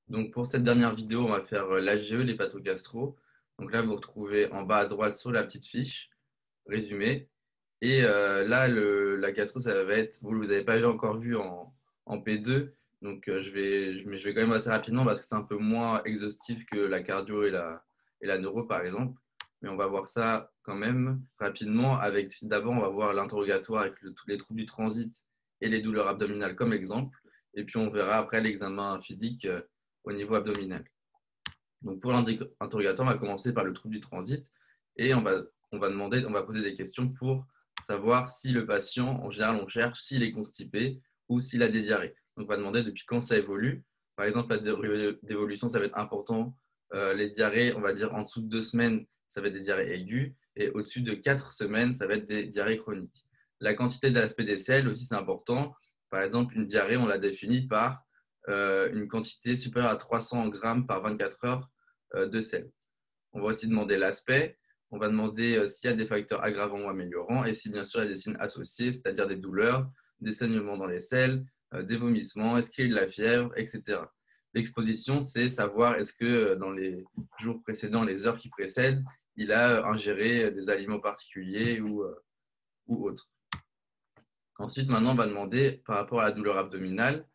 Donc pour cette dernière vidéo, on va faire l'AGE, l'hépatogastro. Donc là, vous retrouvez en bas à droite sur la petite fiche, résumé. Et là, la gastro, ça va être, vous ne l'avez pas encore vu en P2. Donc mais je vais quand même assez rapidement parce que c'est un peu moins exhaustif que la cardio et la neuro, par exemple. Mais on va voir ça quand même rapidement. D'abord, on va voir l'interrogatoire avec tous les troubles du transit et les douleurs abdominales comme exemple. Et puis on verra après l'examen physique au niveau abdominal. Donc pour l'interrogatoire, on va commencer par le trouble du transit et on va poser des questions pour savoir si le patient, en général, on cherche s'il est constipé ou s'il a des diarrhées. Donc on va demander depuis quand ça évolue. Par exemple, la durée d'évolution, ça va être important. Les diarrhées, on va dire en dessous de 2 semaines, ça va être des diarrhées aiguës et au-dessus de 4 semaines, ça va être des diarrhées chroniques. La quantité d'aspect des selles aussi, c'est important. Par exemple, une diarrhée, on la définit par une quantité supérieure à 300 grammes par 24 heures de sel. On va aussi demander l'aspect. On va demander s'il y a des facteurs aggravants ou améliorants et si bien sûr il y a des signes associés, c'est-à-dire des douleurs, des saignements dans les selles, des vomissements, est-ce qu'il y a eu de la fièvre, etc. L'exposition, c'est savoir est-ce que dans les jours précédents, les heures qui précèdent, il a ingéré des aliments particuliers ou autres. Ensuite, maintenant, on va demander par rapport à la douleur abdominale,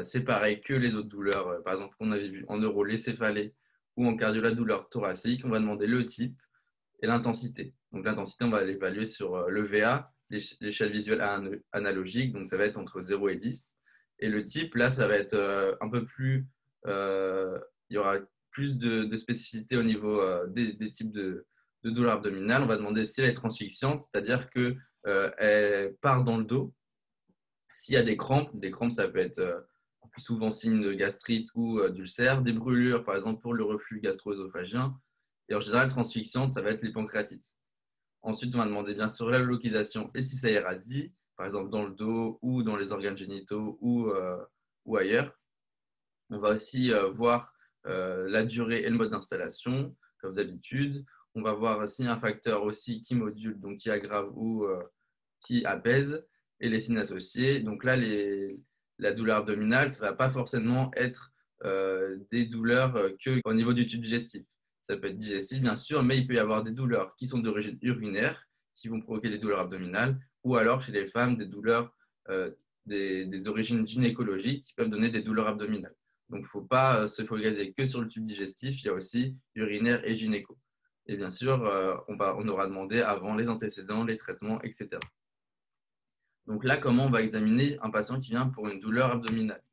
c'est pareil que les autres douleurs, par exemple, qu'on avait vu en neuro, les céphalées ou en cardio, la douleur thoracique. On va demander le type et l'intensité. Donc, l'intensité, on va l'évaluer sur le VA, l'échelle visuelle analogique, donc ça va être entre 0 et 10. Et le type, là, ça va être un peu plus. Il y aura plus de spécificité au niveau des types de douleurs abdominales. On va demander si elle est transfixiante, c'est-à-dire que elle part dans le dos. S'il y a des crampes, ça peut être plus souvent signe de gastrite ou d'ulcère. Des brûlures, par exemple, pour le reflux gastro-œsophagien. Et en général, transfixiante, ça va être les pancréatites. Ensuite, on va demander bien sûr la localisation et si ça irradie, par exemple dans le dos ou dans les organes génitaux ou ailleurs. On va aussi voir la durée et le mode d'installation, comme d'habitude. On va voir aussi un facteur aussi qui module, donc qui aggrave ou qui apaise, et les signes associés. Donc là, la douleur abdominale, ça ne va pas forcément être des douleurs qu'au niveau du tube digestif. Ça peut être digestif, bien sûr, mais il peut y avoir des douleurs qui sont d'origine urinaire, qui vont provoquer des douleurs abdominales, ou alors chez les femmes, des douleurs des origines gynécologiques qui peuvent donner des douleurs abdominales. Donc, il ne faut pas se focaliser que sur le tube digestif, il y a aussi urinaire et gynéco. Et bien sûr, on aura demandé avant les antécédents, les traitements, etc. Donc là, comment on va examiner un patient qui vient pour une douleur abdominale?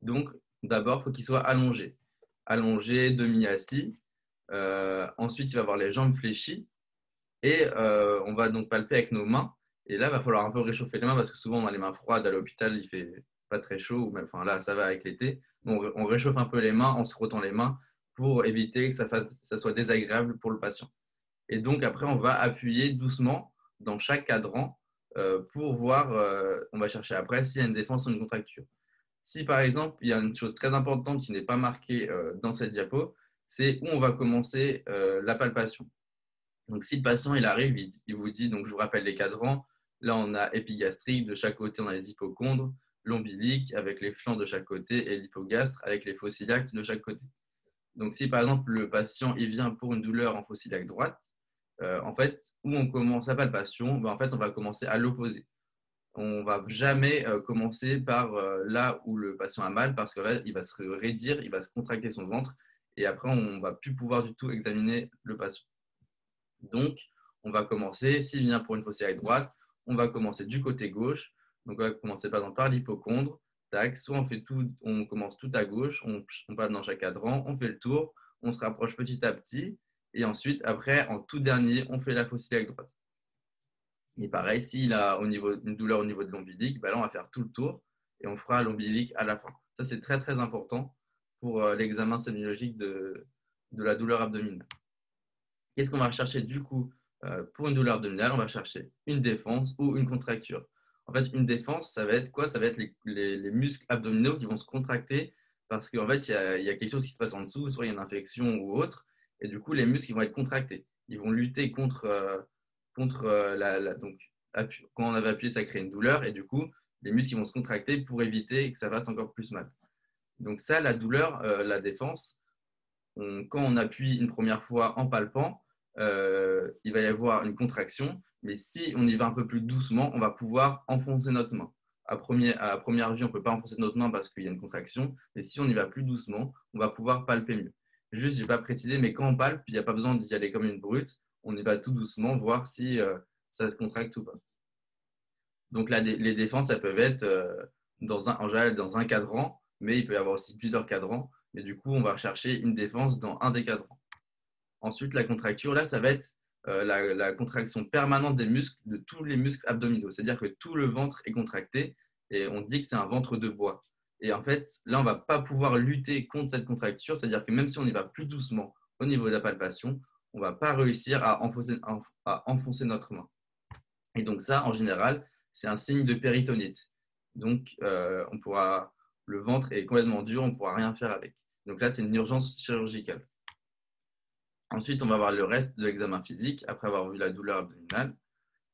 Donc, d'abord, il faut qu'il soit allongé. Allongé, demi-assis. Ensuite, il va avoir les jambes fléchies. Et on va donc palper avec nos mains. Et là, il va falloir un peu réchauffer les mains parce que souvent, on a les mains froides à l'hôpital, il fait pas très chaud. Enfin, là, ça va avec l'été. On réchauffe un peu les mains en se frottant les mains pour éviter que ça soit désagréable pour le patient. Et donc, après, on va appuyer doucement dans chaque cadran pour voir, on va chercher après s'il y a une défense ou une contracture. Si par exemple, il y a une chose très importante qui n'est pas marquée dans cette diapo, c'est où on va commencer la palpation. Donc, si le patient il arrive, il vous dit, donc je vous rappelle les cadrans, là on a épigastrique, de chaque côté on a les hypochondres, l'ombilique avec les flancs de chaque côté et l'hypogastre avec les faux iliaques de chaque côté. Donc, si par exemple le patient il vient pour une douleur en faux iliaque droite, en fait, où on commence la palpation, ben, en fait, on va commencer à l'opposé. On ne va jamais commencer par là où le patient a mal parce qu'il va se raidir, il va se contracter son ventre et après, on ne va plus pouvoir du tout examiner le patient. Donc, on va commencer, s'il vient pour une fausse iliaque droite, on va commencer du côté gauche. Donc, on va commencer par exemple par l'hypochondre. Tac, soit on commence tout à gauche, on passe dans chaque cadran, on fait le tour, on se rapproche petit à petit. Et ensuite, après, en tout dernier, on fait la fausse iliaque droite. Et pareil, s'il a une douleur au niveau de l'ombilique, ben là, on va faire tout le tour et on fera l'ombilique à la fin. Ça, c'est très, très important pour l'examen sémiologique de la douleur abdominale. Qu'est-ce qu'on va rechercher du coup pour une douleur abdominale? On va chercher une défense ou une contracture. En fait, une défense, ça va être quoi? Ça va être les muscles abdominaux qui vont se contracter parce qu'en fait, il y a quelque chose qui se passe en dessous, soit il y a une infection ou autre, et du coup, les muscles ils vont être contractés. Ils vont lutter contre donc, quand on avait appuyé, ça crée une douleur, et du coup, les muscles ils vont se contracter pour éviter que ça fasse encore plus mal. Donc ça, la douleur, la défense, quand on appuie une première fois en palpant, il va y avoir une contraction, mais si on y va un peu plus doucement, on va pouvoir enfoncer notre main. À première vue, on ne peut pas enfoncer notre main parce qu'il y a une contraction, mais si on y va plus doucement, on va pouvoir palper mieux. Juste, je n'ai pas précisé, mais quand on palpe, il n'y a pas besoin d'y aller comme une brute, on y va tout doucement, voir si ça se contracte ou pas. Donc les défenses, elles peuvent être en général dans un cadran, mais il peut y avoir aussi plusieurs cadrans. Mais du coup, on va rechercher une défense dans un des cadrans. Ensuite, la contracture, là, ça va être la contraction permanente des muscles, de tous les muscles abdominaux. C'est-à-dire que tout le ventre est contracté et on dit que c'est un ventre de bois. Et en fait, là, on ne va pas pouvoir lutter contre cette contracture. C'est-à-dire que même si on y va plus doucement au niveau de la palpation, on ne va pas réussir à enfoncer notre main. Et donc ça, en général, c'est un signe de péritonite. Donc, le ventre est complètement dur, on ne pourra rien faire avec. Donc là, c'est une urgence chirurgicale. Ensuite, on va voir le reste de l'examen physique, après avoir vu la douleur abdominale.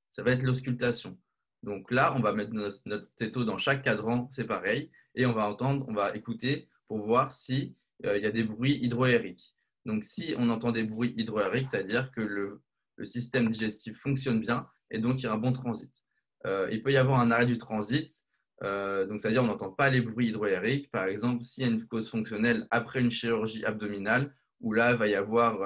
Ça va être l'auscultation. Donc là, on va mettre notre této dans chaque cadran, c'est pareil, et on va écouter pour voir s'il y a des bruits hydroaériques. Donc si on entend des bruits hydroaériques, c'est-à-dire que le système digestif fonctionne bien et donc il y a un bon transit. Il peut y avoir un arrêt du transit, donc c'est-à-dire qu'on n'entend pas les bruits hydroaériques. Par exemple, s'il y a une cause fonctionnelle après une chirurgie abdominale, où là, il va y avoir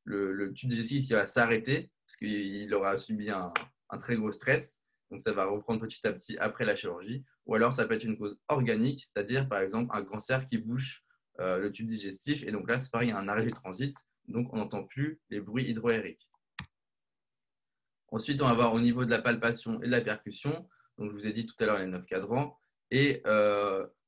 le tube digestif qui va s'arrêter parce qu'il aura subi un très gros stress. Donc, ça va reprendre petit à petit après la chirurgie. Ou alors, ça peut être une cause organique, c'est-à-dire, par exemple, un cancer qui bouche le tube digestif. Et donc là, c'est pareil, il y a un arrêt du transit. Donc, on n'entend plus les bruits hydroaériques. Ensuite, on va voir au niveau de la palpation et de la percussion. Donc, je vous ai dit tout à l'heure les 9 cadrans. Et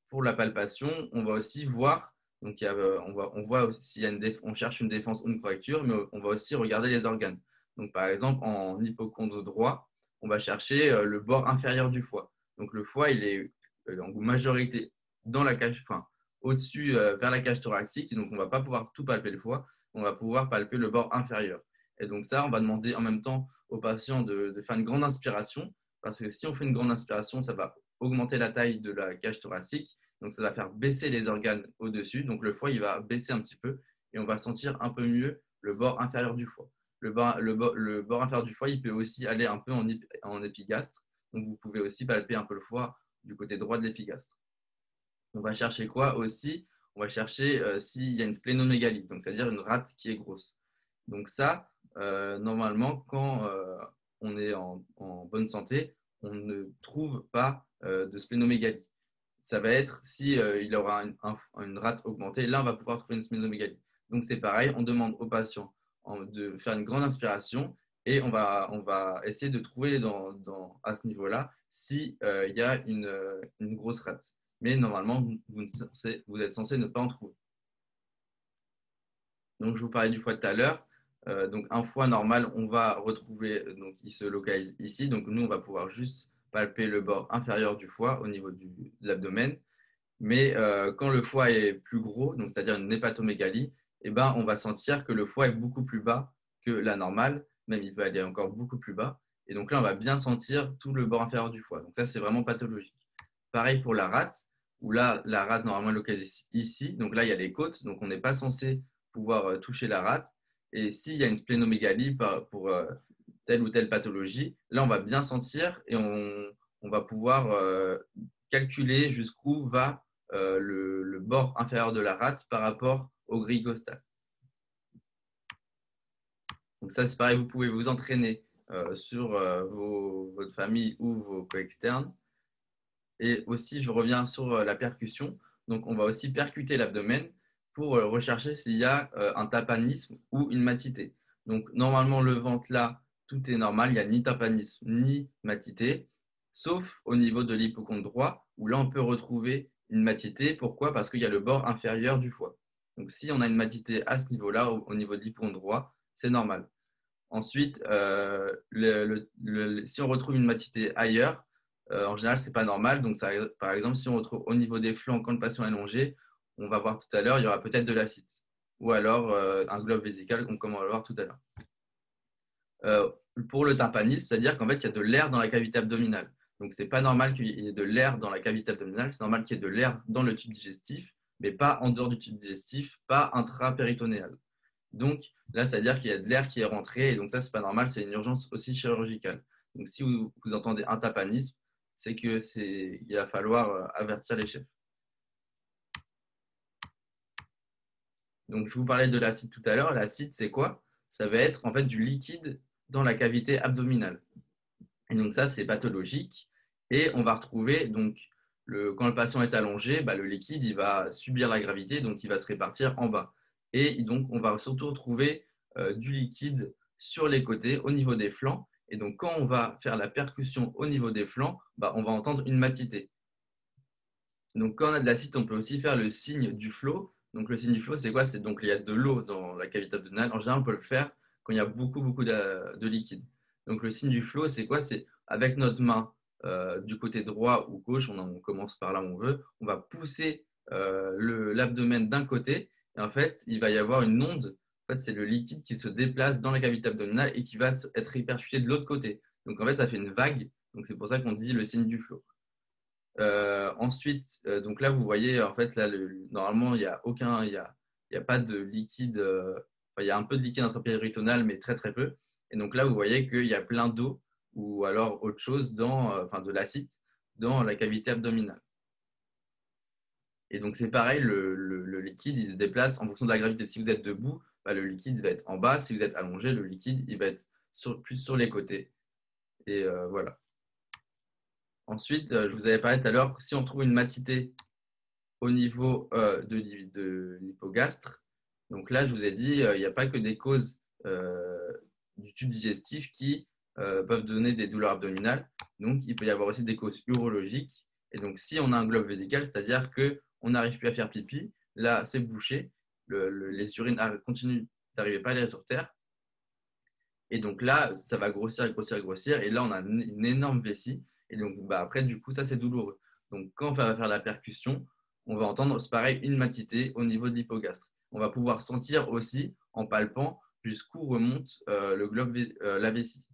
pour la palpation, on va aussi voir, donc on voit s'il y a on cherche une défense ou une fracture, mais on va aussi regarder les organes. Donc, par exemple, en hypochondre droit, on va chercher le bord inférieur du foie. Donc, le foie, il est en majorité dans la cage, enfin, au-dessus vers la cage thoracique. Donc, on ne va pas pouvoir tout palper le foie, on va pouvoir palper le bord inférieur. Et donc, ça, on va demander en même temps aux patients de faire une grande inspiration, parce que si on fait une grande inspiration, ça va augmenter la taille de la cage thoracique, donc ça va faire baisser les organes au-dessus, donc le foie il va baisser un petit peu et on va sentir un peu mieux le bord inférieur du foie. Le bord inférieur du foie, il peut aussi aller un peu en épigastre, donc vous pouvez aussi palper un peu le foie du côté droit de l'épigastre. On va chercher quoi aussi? On va chercher s'il y a une splénomégalie, donc c'est-à-dire une rate qui est grosse. Donc ça, normalement, quand on est en bonne santé, on ne trouve pas de splénomégalie. Ça va être si il aura une rate augmentée, là on va pouvoir trouver une splénomégalie. Donc c'est pareil, on demande au patient de faire une grande inspiration et on va essayer de trouver à ce niveau-là s'il y a une grosse rate. Mais normalement, vous êtes censé ne pas en trouver. Donc je vous parlais du foie tout à l'heure. Donc un foie normal, on va retrouver, donc il se localise ici. Donc nous, on va pouvoir juste palper le bord inférieur du foie au niveau de l'abdomen. Mais quand le foie est plus gros, donc c'est-à-dire une hépatomégalie, eh ben, on va sentir que le foie est beaucoup plus bas que la normale, même il peut aller encore beaucoup plus bas. Et donc là, on va bien sentir tout le bord inférieur du foie. Donc ça, c'est vraiment pathologique. Pareil pour la rate, où là, la rate normalement est localisée ici. Donc là, il y a les côtes, donc on n'est pas censé pouvoir toucher la rate. Et s'il y a une splénomégalie pour telle ou telle pathologie, là, on va bien sentir et on va pouvoir calculer jusqu'où va le bord inférieur de la rate par rapport au grille costale. Donc ça, c'est pareil, vous pouvez vous entraîner sur votre famille ou vos co-externes. Et aussi, je reviens sur la percussion. Donc, on va aussi percuter l'abdomen pour rechercher s'il y a un tapanisme ou une matité. Donc, normalement, le ventre là, tout est normal. Il n'y a ni tapanisme ni matité, sauf au niveau de l'hypocondre droit, où là, on peut retrouver une matité. Pourquoi? Parce qu'il y a le bord inférieur du foie. Donc, si on a une matité à ce niveau-là, au niveau de l'hypocondre droit, c'est normal. Ensuite, si on retrouve une matité ailleurs, en général, ce n'est pas normal. Donc, ça, par exemple, si on retrouve au niveau des flancs, quand le patient est allongé, on va voir tout à l'heure, il y aura peut-être de l'acide. Ou alors un globe vésical, comme on va le voir tout à l'heure. Pour le tympanisme, c'est-à-dire qu'en fait, il y a de l'air dans la cavité abdominale. Donc, ce n'est pas normal qu'il y ait de l'air dans la cavité abdominale, c'est normal qu'il y ait de l'air dans le tube digestif. mais pas en dehors du tube digestif, pas intrapéritonéal. Donc là, ça veut dire qu'il y a de l'air qui est rentré, et donc ça, c'est pas normal, c'est une urgence aussi chirurgicale. Donc si vous entendez un tapanisme, c'est qu'il va falloir avertir les chefs. Donc je vous parlais de l'acide tout à l'heure. L'acide, c'est quoi? Ça va être en fait du liquide dans la cavité abdominale. Et donc ça, c'est pathologique. Et on va retrouver, donc, quand le patient est allongé, le liquide, il va subir la gravité, donc il va se répartir en bas. Et donc, on va surtout retrouver du liquide sur les côtés, au niveau des flancs. Et donc, quand on va faire la percussion au niveau des flancs, on va entendre une matité. Donc, quand on a de l'acide, on peut aussi faire le signe du flot. Donc, le signe du flot, c'est quoi? C'est donc il y a de l'eau dans la cavité abdominale. En général, on peut le faire quand il y a beaucoup, beaucoup de liquide. Donc, le signe du flot, c'est quoi? C'est avec notre main du côté droit ou gauche, on commence par là où on veut, on va pousser l'abdomen d'un côté. Et en fait, il va y avoir une onde. En fait, c'est le liquide qui se déplace dans la cavité abdominale et qui va être répercuté de l'autre côté. Donc, en fait, ça fait une vague. Donc, c'est pour ça qu'on dit le signe du flot. Ensuite, donc là, vous voyez, en fait, là, normalement, il n'y a il y a pas de liquide, il y a un peu de liquide intrapéritonal, mais très, très peu. Et donc là, vous voyez qu'il y a plein d'eau ou alors autre chose de l'acide dans la cavité abdominale. Et donc, c'est pareil, le liquide, il se déplace en fonction de la gravité. Si vous êtes debout, le liquide va être en bas. Si vous êtes allongé, le liquide, il va être plus sur les côtés. Et voilà. Ensuite, je vous avais parlé tout à l'heure que si on trouve une matité au niveau de l'hypogastre, donc là, je vous ai dit, il n'y a pas que des causes du tube digestif qui peuvent donner des douleurs abdominales. Donc, il peut y avoir aussi des causes urologiques. Et donc, si on a un globe vésical, c'est-à-dire qu'on n'arrive plus à faire pipi, là, c'est bouché, les urines continuent d'arriver pas à aller sur Terre. Et donc là, ça va grossir, grossir, grossir. Et là, on a une énorme vessie. Et donc, après, du coup, ça, c'est douloureux. Donc, quand on va faire la percussion, on va entendre, c'est pareil, une matité au niveau de l'hypogastre. On va pouvoir sentir aussi, en palpant, jusqu'où remonte le globe, la vessie.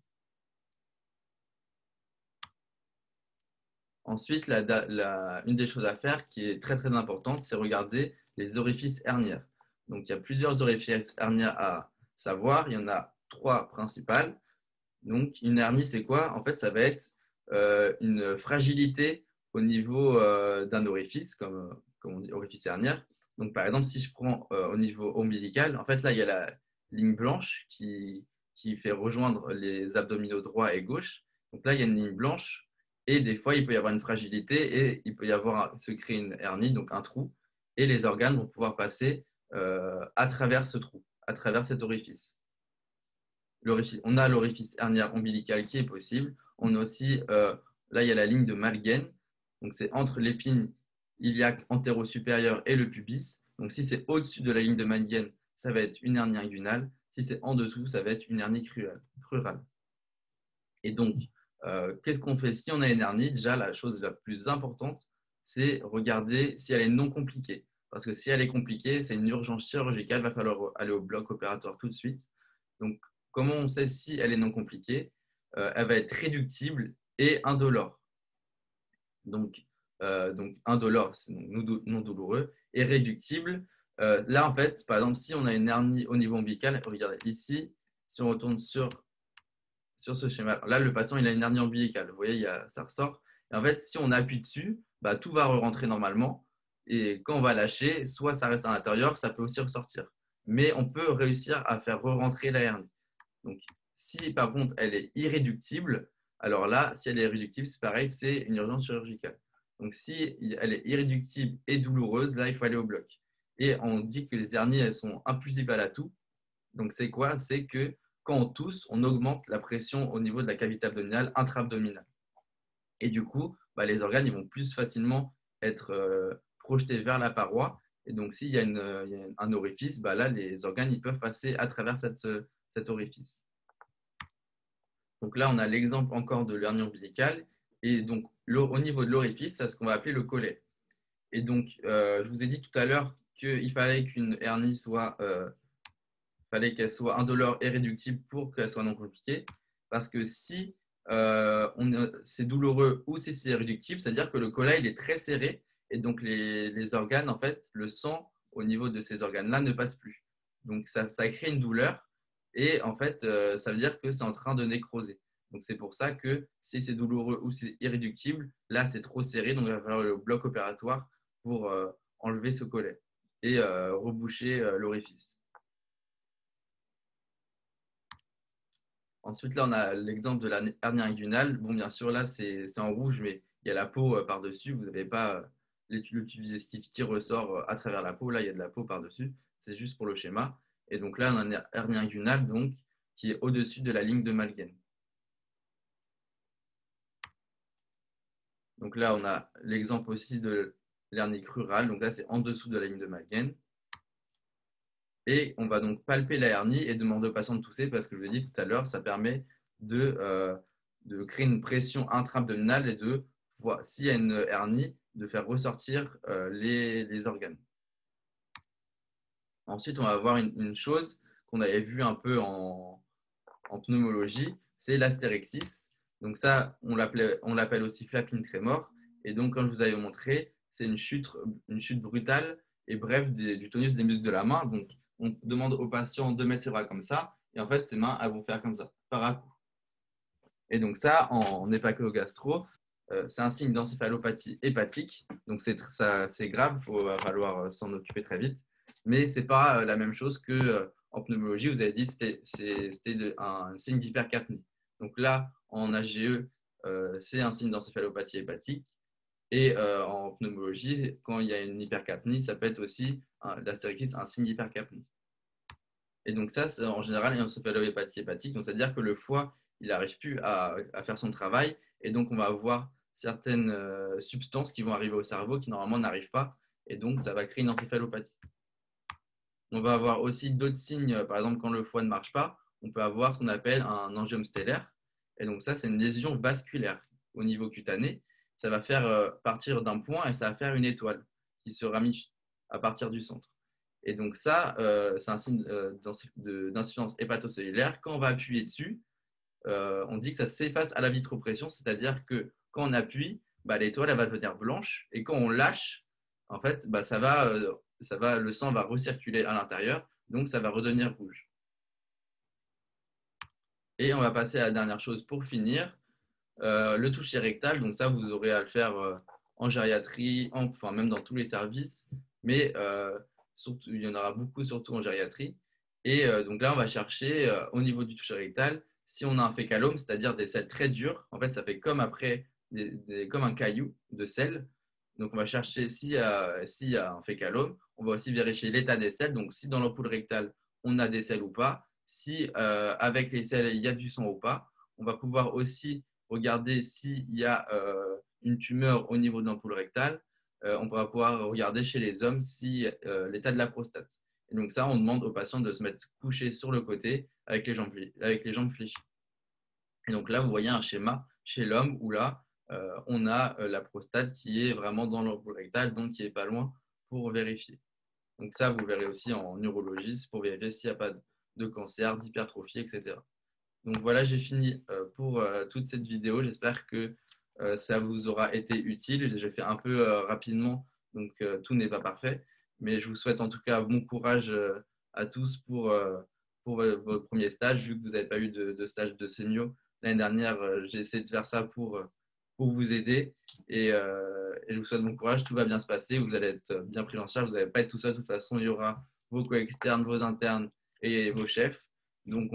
Ensuite, une des choses à faire qui est très, très importante, c'est regarder les orifices herniaires. Donc, il y a plusieurs orifices herniaires à savoir. Il y en a 3 principales. Donc, une hernie, c'est quoi? En fait, ça va être une fragilité au niveau d'un orifice, comme on dit, orifice hernière. Donc, par exemple, si je prends au niveau ombilical, en fait, là, il y a la ligne blanche qui fait rejoindre les abdominaux droit et gauche. Donc là, il y a une ligne blanche et des fois, il peut y avoir une fragilité et il peut y avoir se créer une hernie, donc un trou, et les organes vont pouvoir passer à travers ce trou, à travers cet orifice. On a l'orifice hernière ombilical qui est possible. On a aussi, là, il y a la ligne de Malguen. Donc, c'est entre l'épine iliaque antéro-supérieure et le pubis. Donc, si c'est au-dessus de la ligne de Malguen, ça va être une hernie inguinale. Si c'est en dessous, ça va être une hernie crurale. Et donc, qu'est-ce qu'on fait si on a une hernie? Déjà, la chose la plus importante, c'est regarder si elle est non compliquée. Parce que si elle est compliquée, c'est une urgence chirurgicale, il va falloir aller au bloc opératoire tout de suite. Donc, comment on sait si elle est non compliquée? Elle va être réductible et indolore. Donc indolore, c'est non douloureux, et réductible. Là, en fait, par exemple, si on a une hernie au niveau ombilical, regardez ici, si on retourne sur ce schéma, là, le patient, il a une hernie ombilicale. Vous voyez, ça ressort. Et en fait, si on appuie dessus, tout va rentrer normalement. Et quand on va lâcher, soit ça reste à l'intérieur, ça peut aussi ressortir. Mais on peut réussir à faire re-rentrer la hernie. Donc, si par contre elle est irréductible, alors là, si elle est irréductible, c'est pareil, c'est une urgence chirurgicale. Donc, si elle est irréductible et douloureuse, là, il faut aller au bloc. Et on dit que les hernies, elles sont impulsives à la toux. Donc, c'est quoi? C'est que quand on tousse, on augmente la pression au niveau de la cavité abdominale, intra-abdominale. Et du coup, les organes ils vont plus facilement être projetés vers la paroi. Et donc, s'il y a un orifice, là, les organes ils peuvent passer à travers cet orifice. Donc là, on a l'exemple encore de l'hernie ombilicale. Et donc, au niveau de l'orifice, c'est ce qu'on va appeler le collet. Et donc, je vous ai dit tout à l'heure qu'il fallait qu'une hernie fallait qu'elle soit indolore et réductible pour qu'elle soit non compliquée. Parce que si c'est douloureux ou si c'est réductible, c'est-à-dire que le collet il est très serré Et donc, les organes, en fait, le sang au niveau de ces organes-là ne passe plus. Donc, ça crée une douleur. Et en fait, ça veut dire que c'est en train de nécroser. Donc, c'est pour ça que si c'est douloureux ou c'est irréductible, là, c'est trop serré. Donc, il va falloir le bloc opératoire pour enlever ce collet et reboucher l'orifice. Ensuite, là, on a l'exemple de la hernie inguinale. Bon, bien sûr, là, c'est en rouge, mais il y a la peau par-dessus. Vous n'avez pas le tube digestif qui ressort à travers la peau. Là, il y a de la peau par-dessus. C'est juste pour le schéma. Et donc là, on a une hernie inguinale donc, qui est au-dessus de la ligne de Malguen. Donc là, on a l'exemple aussi de l'hernie crurale. Donc là, c'est en dessous de la ligne de Malguen. Et on va donc palper la hernie et demander au patient de tousser parce que je vous l'ai dit tout à l'heure, ça permet de créer une pression intra-abdominale et de voir s'il y a une hernie, de faire ressortir les organes. Ensuite, on va voir une chose qu'on avait vue un peu en pneumologie, c'est l'astérexis. Donc ça, on l'appelle aussi flapping tremor. Et donc, comme je vous avais montré, c'est une chute brutale et brève du tonus des muscles de la main. Donc, on demande au patient de mettre ses bras comme ça. Et en fait, ses mains, elles vont faire comme ça, par à coup. Et donc ça, en hépatogastro, c'est un signe d'encéphalopathie hépatique. Donc c'est grave, il va falloir s'en occuper très vite. Mais ce n'est pas la même chose qu'en pneumologie, vous avez dit que c'était un signe d'hypercapnie. Donc là, en AGE, c'est un signe d'encéphalopathie hépatique. Et en pneumologie, quand il y a une hypercapnie, ça peut être aussi l'astérixis, un signe d'hypercapnie. Et donc ça, c'est en général une encéphalopathie hépatique. Donc c'est-à-dire que le foie, il n'arrive plus à faire son travail. Et donc on va avoir certaines substances qui vont arriver au cerveau qui normalement n'arrivent pas. Et donc ça va créer une encéphalopathie. On va avoir aussi d'autres signes. Par exemple, quand le foie ne marche pas, on peut avoir ce qu'on appelle un angiome stellaire. Et donc ça, c'est une lésion vasculaire au niveau cutané. Ça va faire partir d'un point et ça va faire une étoile qui se ramifie à partir du centre. Et donc ça, c'est un signe d'insuffisance hépatocellulaire. Quand on va appuyer dessus, on dit que ça s'efface à la vitropression, c'est-à-dire que quand on appuie, l'étoile elle va devenir blanche et quand on lâche, en fait, le sang va recirculer à l'intérieur, donc ça va redevenir rouge. Et on va passer à la dernière chose pour finir, le toucher rectal. Donc ça, vous aurez à le faire en gériatrie, enfin même dans tous les services, mais surtout, il y en aura beaucoup, surtout en gériatrie. Et donc là, on va chercher au niveau du toucher rectal, si on a un fécalome, c'est-à-dire des selles très dures, en fait, ça fait comme après, comme un caillou de sel. Donc on va chercher s'il y a un fécalome. On va aussi vérifier l'état des selles. Donc si dans l'ampoule rectale, on a des selles ou pas. Si avec les selles, il y a du sang ou pas. On va pouvoir aussi regarder s'il y a une tumeur au niveau de l'ampoule rectale. On va pouvoir regarder chez les hommes si l'état de la prostate. Et donc ça, on demande aux patients de se mettre couché sur le côté avec les jambes fléchies. Et donc là, vous voyez un schéma chez l'homme où là, on a la prostate qui est vraiment dans l'ampoule rectale, donc qui n'est pas loin pour vérifier. Donc ça, vous verrez aussi en urologie, c'est pour vérifier s'il n'y a pas de cancer, d'hypertrophie, etc. Donc voilà, j'ai fini pour toute cette vidéo. J'espère que ça vous aura été utile. J'ai fait un peu rapidement, donc tout n'est pas parfait. Mais je vous souhaite en tout cas bon courage à tous pour votre premier stage. Vu que vous n'avez pas eu de stage de sémio l'année dernière, j'ai essayé de faire ça pour vous aider. Et je vous souhaite bon courage. Tout va bien se passer. Vous allez être bien pris en charge. Vous n'allez pas être tout seul. De toute façon, il y aura vos co-externes, vos internes et vos chefs. Donc,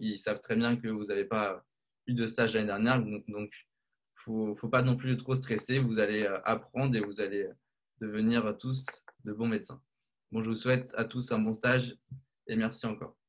ils savent très bien que vous n'avez pas eu de stage l'année dernière. Donc, faut pas non plus trop stresser. Vous allez apprendre et vous allez devenir tous de bons médecins. Bon, je vous souhaite à tous un bon stage et merci encore.